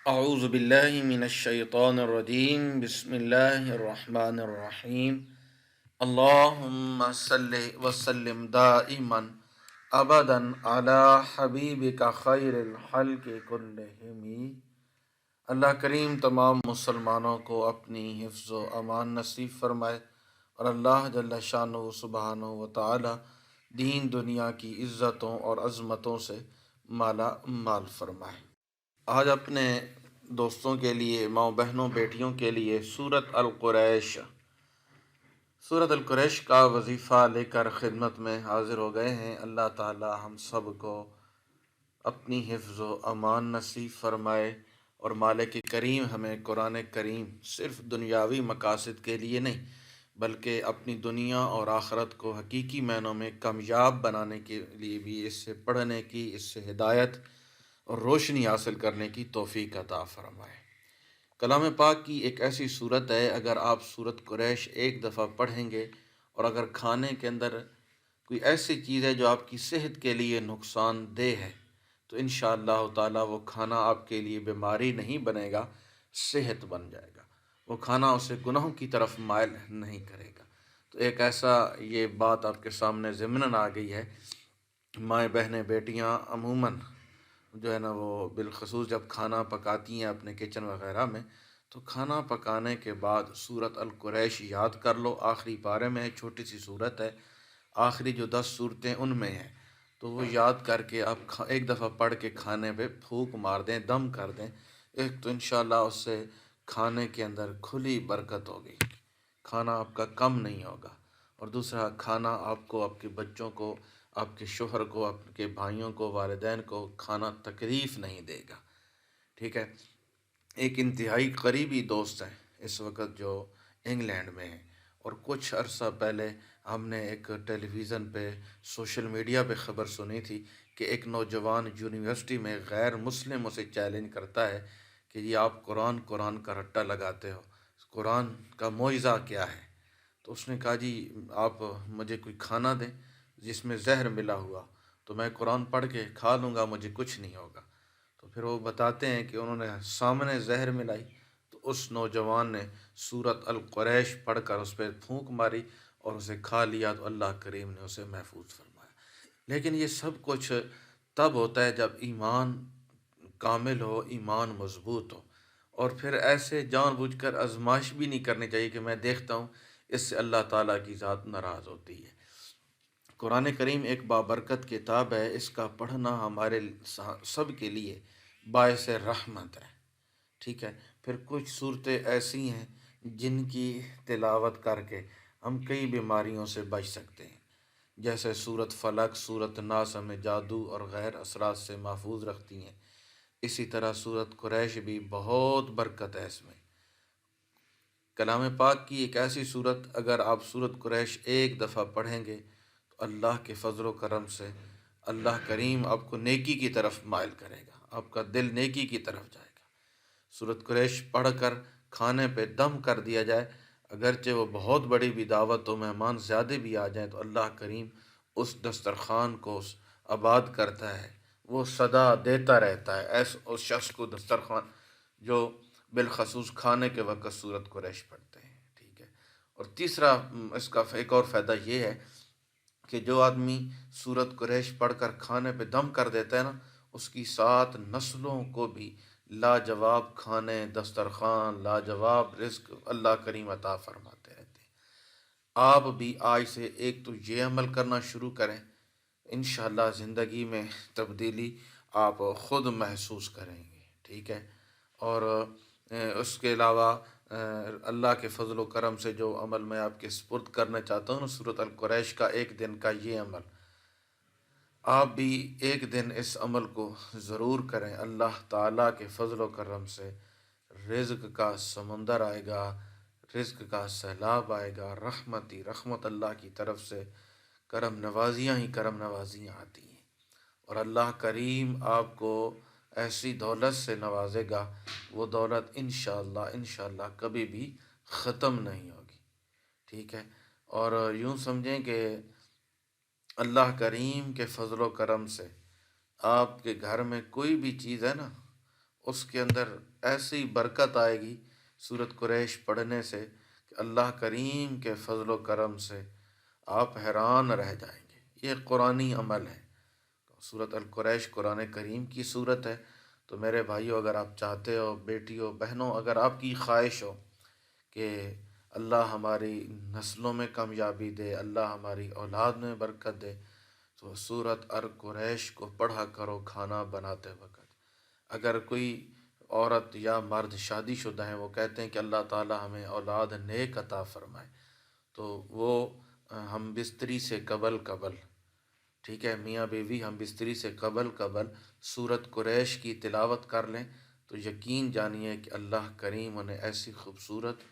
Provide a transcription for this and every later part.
اعوذ باللہ من الشیطان الرجیم بسم اللہ الرحمن الرحیم اللہم صلی وسلم دائما ابدا علی حبیبک خیر الخلق کلہم۔ اللہ کریم تمام مسلمانوں کو اپنی حفظ و امان نصیب فرمائے اور اللہ جل شانہ سبحانہ و تعالی دین دنیا کی عزتوں اور عظمتوں سے مالا مال فرمائے۔ آج اپنے دوستوں کے لیے، ماؤں بہنوں بیٹیوں کے لیے سورت القریش کا وظیفہ لے کر خدمت میں حاضر ہو گئے ہیں۔ اللہ تعالی ہم سب کو اپنی حفظ و امان نصیب فرمائے اور مالک کریم ہمیں قرآن کریم صرف دنیاوی مقاصد کے لیے نہیں بلکہ اپنی دنیا اور آخرت کو حقیقی معنوں میں کامیاب بنانے کے لیے بھی اس سے پڑھنے کی، اس سے ہدایت اور روشنی حاصل کرنے کی توفیق عطا فرمائے۔ کلام پاک کی ایک ایسی صورت ہے، اگر آپ سورت قریش ایک دفعہ پڑھیں گے اور اگر کھانے کے اندر کوئی ایسی چیز ہے جو آپ کی صحت کے لیے نقصان دہ ہے تو انشاءاللہ تعالی وہ کھانا آپ کے لیے بیماری نہیں بنے گا، صحت بن جائے گا۔ وہ کھانا اسے گناہوں کی طرف مائل نہیں کرے گا۔ تو ایک ایسا یہ بات آپ کے سامنے ضمناً آ گئی ہے۔ مائیں بہنیں بیٹیاں عموماً جو ہے نا وہ بالخصوص جب کھانا پکاتی ہیں اپنے کچن وغیرہ میں، تو کھانا پکانے کے بعد سورت القریش یاد کر لو۔ آخری پارے میں چھوٹی سی صورت ہے، آخری جو 10 صورتیں ان میں ہیں، تو وہ یاد کر کے آپ ایک دفعہ پڑھ کے کھانے پہ پھونک مار دیں، دم کر دیں۔ ایک تو انشاءاللہ اس سے کھانے کے اندر کھلی برکت ہوگی، کھانا آپ کا کم نہیں ہوگا، اور دوسرا کھانا آپ کو، آپ کے بچوں کو، آپ کے شوہر کو، آپ کے بھائیوں کو، والدین کو کھانا تکلیف نہیں دے گا۔ ٹھیک ہے۔ ایک انتہائی قریبی دوست ہیں اس وقت جو انگلینڈ میں ہیں، اور کچھ عرصہ پہلے ہم نے ایک ٹیلی ویژن پہ، سوشل میڈیا پہ خبر سنی تھی کہ ایک نوجوان یونیورسٹی میں غیر مسلم اسے چیلنج کرتا ہے کہ یہ آپ قرآن کا رٹا لگاتے ہو، قرآن کا معجزہ کیا ہے؟ تو اس نے کہا جی آپ مجھے کوئی کھانا دیں جس میں زہر ملا ہوا، تو میں قرآن پڑھ کے کھا لوں گا، مجھے کچھ نہیں ہوگا۔ تو پھر وہ بتاتے ہیں کہ انہوں نے سامنے زہر ملائی تو اس نوجوان نے سورت القریش پڑھ کر اس پہ پھونک ماری اور اسے کھا لیا، تو اللہ کریم نے اسے محفوظ فرمایا۔ لیکن یہ سب کچھ تب ہوتا ہے جب ایمان کامل ہو، ایمان مضبوط ہو، اور پھر ایسے جان بوجھ کر آزمائش بھی نہیں کرنی چاہیے کہ میں دیکھتا ہوں اس سے اللہ تعالیٰ کی ذات ناراض ہوتی ہے۔ قرآن کریم ایک بابرکت کتاب ہے، اس کا پڑھنا ہمارے سب کے لیے باعث رحمت ہے۔ ٹھیک ہے۔ پھر کچھ صورتیں ایسی ہیں جن کی تلاوت کر کے ہم کئی بیماریوں سے بچ سکتے ہیں، جیسے سورت فلق، سورت ناس ہمیں جادو اور غیر اثرات سے محفوظ رکھتی ہیں۔ اسی طرح سورت قریش بھی بہت برکت ہے اس میں۔ کلام پاک کی ایک ایسی صورت، اگر آپ سورت قریش ایک دفعہ پڑھیں گے تو اللہ کے فضل و کرم سے اللہ کریم آپ کو نیکی کی طرف مائل کرے گا، آپ کا دل نیکی کی طرف جائے گا۔ سورت قریش پڑھ کر کھانے پہ دم کر دیا جائے، اگرچہ وہ بہت بڑی بھی دعوت ہو، مہمان زیادہ بھی آ جائیں، تو اللہ کریم اس دسترخوان کو آباد کرتا ہے، وہ صدا دیتا رہتا ہے اس شخص کو دسترخوان جو بالخصوص کھانے کے وقت سورت قریش پڑھتے ہیں۔ ٹھیک ہے۔ اور تیسرا اس کا ایک اور فائدہ یہ ہے کہ جو آدمی سورت قریش پڑھ کر کھانے پہ دم کر دیتا ہے نا، اس کی 7 نسلوں کو بھی لاجواب کھانے، دسترخوان، لاجواب رزق اللہ کریم عطا فرماتے رہتے ہیں۔ آپ بھی آج سے ایک تو یہ عمل کرنا شروع کریں، انشاءاللہ زندگی میں تبدیلی آپ خود محسوس کریں گے۔ ٹھیک ہے۔ اور اس کے علاوہ اللہ کے فضل و کرم سے جو عمل میں آپ کے سپرد کرنا چاہتا ہوں، سورت القریش کا ایک دن کا یہ عمل، آپ بھی ایک دن اس عمل کو ضرور کریں۔ اللہ تعالیٰ کے فضل و کرم سے رزق کا سمندر آئے گا، رزق کا سیلاب آئے گا، رحمت ہی رحمت اللہ کی طرف سے کرم نوازیاں ہی کرم نوازیاں آتی ہیں، اور اللہ کریم آپ کو ایسی دولت سے نوازے گا، وہ دولت انشاءاللہ کبھی بھی ختم نہیں ہوگی۔ ٹھیک ہے۔ اور یوں سمجھیں کہ اللہ کریم کے فضل و کرم سے آپ کے گھر میں کوئی بھی چیز ہے نا، اس کے اندر ایسی برکت آئے گی سورۃ قریش پڑھنے سے کہ اللہ کریم کے فضل و کرم سے آپ حیران رہ جائیں گے۔ یہ قرآنی عمل ہے۔ سورۃ القریش قرآن کریم کی صورت ہے۔ تو میرے بھائیو، اگر آپ چاہتے ہو، بیٹیوں بہنوں، اگر آپ کی خواہش ہو کہ اللہ ہماری نسلوں میں کامیابی دے، اللہ ہماری اولاد میں برکت دے، تو سورۃ القریش کو پڑھا کرو کھانا بناتے وقت۔ اگر کوئی عورت یا مرد شادی شدہ ہیں، وہ کہتے ہیں کہ اللہ تعالی ہمیں اولاد نیک عطا فرمائے، تو وہ ہم بستری سے قبل ٹھیک ہے، میاں بیوی ہم بستری سے قبل سورۃ قریش کی تلاوت کر لیں، تو یقین جانیے کہ اللہ کریم انہیں ایسی خوبصورت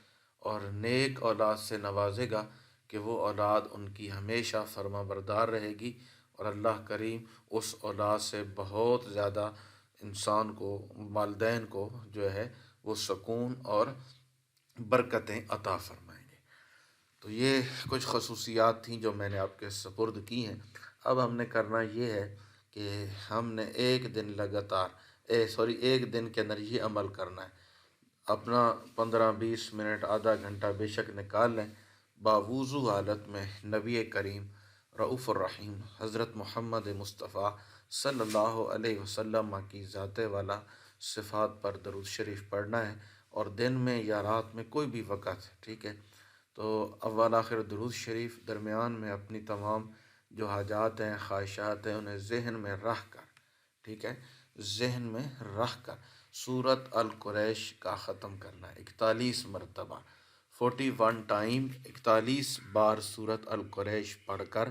اور نیک اولاد سے نوازے گا کہ وہ اولاد ان کی ہمیشہ فرما بردار رہے گی، اور اللہ کریم اس اولاد سے بہت زیادہ انسان کو، والدین کو جو ہے وہ سکون اور برکتیں عطا فرمائیں گے۔ تو یہ کچھ خصوصیات تھیں جو میں نے آپ کے سپرد کی ہیں۔ اب ہم نے کرنا یہ ہے کہ ہم نے ایک دن ایک دن کے اندر یہ عمل کرنا ہے۔ اپنا 15-20 منٹ، آدھا گھنٹہ بے شک نکال لیں، باوضو حالت میں نبی کریم رؤوف الرحیم حضرت محمد مصطفیٰ صلی اللہ علیہ وسلم کی ذات والا صفات پر درود شریف پڑھنا ہے، اور دن میں یا رات میں کوئی بھی وقت، ٹھیک ہے۔ تو اول آخر درود شریف، درمیان میں اپنی تمام جو حاجات ہیں، خواہشات ہیں، انہیں ذہن میں رکھ کر، ٹھیک ہے، ذہن میں رکھ کر سورۃ القریش کا ختم کرنا ہے 41 مرتبہ، 41 ٹائم، 41 بار سورۃ القریش پڑھ کر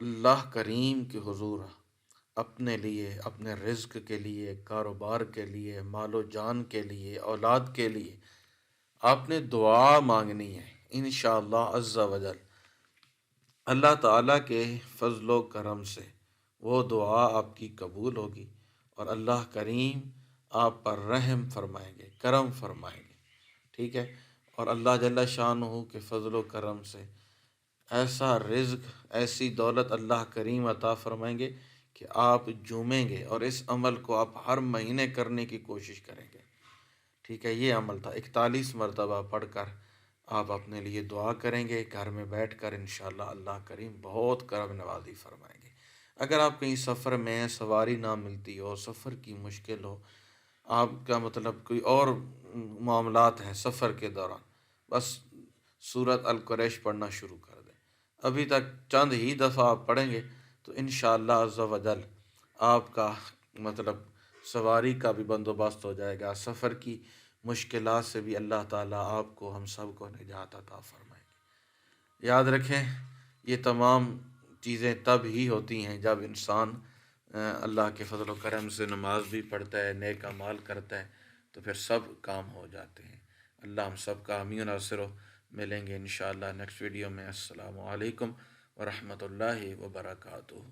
اللہ کریم کے حضور اپنے لیے، اپنے رزق کے لیے، کاروبار کے لیے، مال و جان کے لیے، اولاد کے لیے آپ نے دعا مانگنی ہے۔ انشاءاللہ عز و جل اللہ تعالیٰ کے فضل و کرم سے وہ دعا آپ کی قبول ہوگی، اور اللہ کریم آپ پر رحم فرمائیں گے، کرم فرمائیں گے، ٹھیک ہے۔ اور اللہ جل شانہ کے فضل و کرم سے ایسا رزق، ایسی دولت اللہ کریم عطا فرمائیں گے کہ آپ جھومیں گے، اور اس عمل کو آپ ہر مہینے کرنے کی کوشش کریں گے، ٹھیک ہے۔ یہ عمل تھا 41 مرتبہ پڑھ کر آپ اپنے لیے دعا کریں گے گھر میں بیٹھ کر، انشاءاللہ اللہ کریم بہت کرم نوازی فرمائیں گے۔ اگر آپ کہیں سفر میں سواری نہ ملتی ہو، سفر کی مشکل ہو، آپ کا مطلب کوئی اور معاملات ہیں سفر کے دوران، بس سورۃ القریش پڑھنا شروع کر دیں۔ ابھی تک چند ہی دفعہ آپ پڑھیں گے تو انشاءاللہ عز و جل آپ کا مطلب سواری کا بھی بندوبست ہو جائے گا، سفر کی مشکلات سے بھی اللہ تعالیٰ آپ کو، ہم سب کو نجات عطا فرمائے گی۔ یاد رکھیں، یہ تمام چیزیں تب ہی ہوتی ہیں جب انسان اللہ کے فضل و کرم سے نماز بھی پڑھتا ہے، نیک اعمال کرتا ہے، تو پھر سب کام ہو جاتے ہیں۔ اللہ ہم سب کا حامی و ناصر ہو۔ ملیں گے انشاءاللہ نیکسٹ ویڈیو میں۔ السلام علیکم ورحمۃ اللہ وبرکاتہ۔